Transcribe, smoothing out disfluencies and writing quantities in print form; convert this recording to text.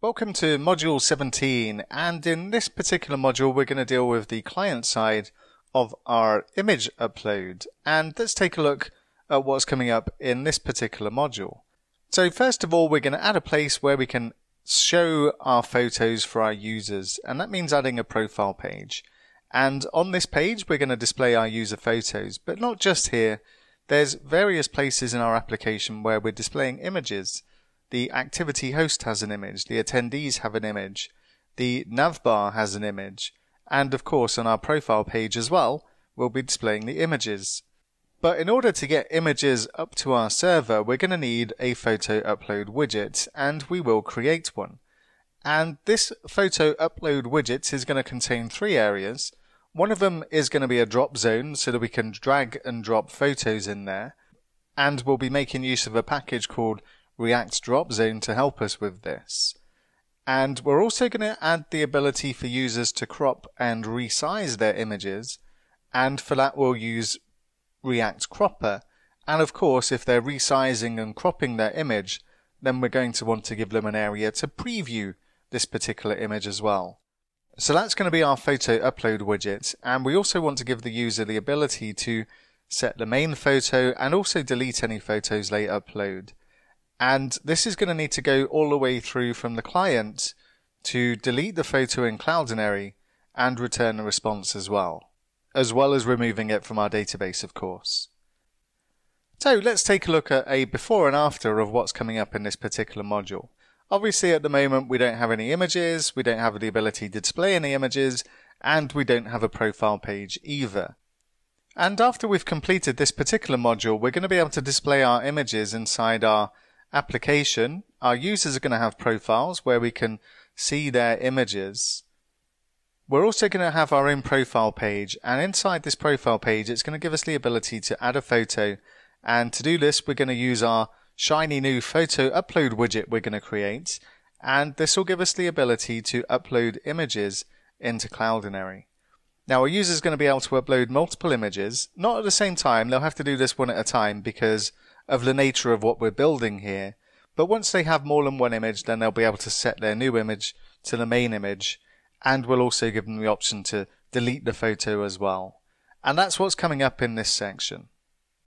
Welcome to Module 17, and in this particular module we're going to deal with the client side of our image upload. And let's take a look at what's coming up in this particular module. So first of all, we're going to add a place where we can show our photos for our users, and that means adding a profile page. And on this page we're going to display our user photos, but not just here. There's various places in our application where we're displaying images. The activity host has an image, the attendees have an image, the navbar has an image, and of course on our profile page as well, we'll be displaying the images. But in order to get images up to our server, we're going to need a photo upload widget, and we will create one. And this photo upload widget is going to contain three areas. One of them is going to be a drop zone so that we can drag and drop photos in there, and we'll be making use of a package called React Drop Zone to help us with this. And we're also going to add the ability for users to crop and resize their images, and for that we'll use React Cropper. And of course, if they're resizing and cropping their image, then we're going to want to give them an area to preview this particular image as well. So that's going to be our photo upload widget, and we also want to give the user the ability to set the main photo and also delete any photos they upload. And this is going to need to go all the way through from the client to delete the photo in Cloudinary and return a response as well as removing it from our database, of course. So let's take a look at a before and after of what's coming up in this particular module. Obviously at the moment we don't have any images, we don't have the ability to display any images, and we don't have a profile page either. And after we've completed this particular module, we're going to be able to display our images inside our application. Our users are going to have profiles where we can see their images. We're also going to have our own profile page, and inside this profile page it's going to give us the ability to add a photo, and to do this we're going to use our shiny new photo upload widget we're going to create, and this will give us the ability to upload images into Cloudinary. Now our user is going to be able to upload multiple images, not at the same time. They'll have to do this one at a time because of the nature of what we're building here, but once they have more than one image, then they'll be able to set their new image to the main image, and we'll also give them the option to delete the photo as well. And that's what's coming up in this section.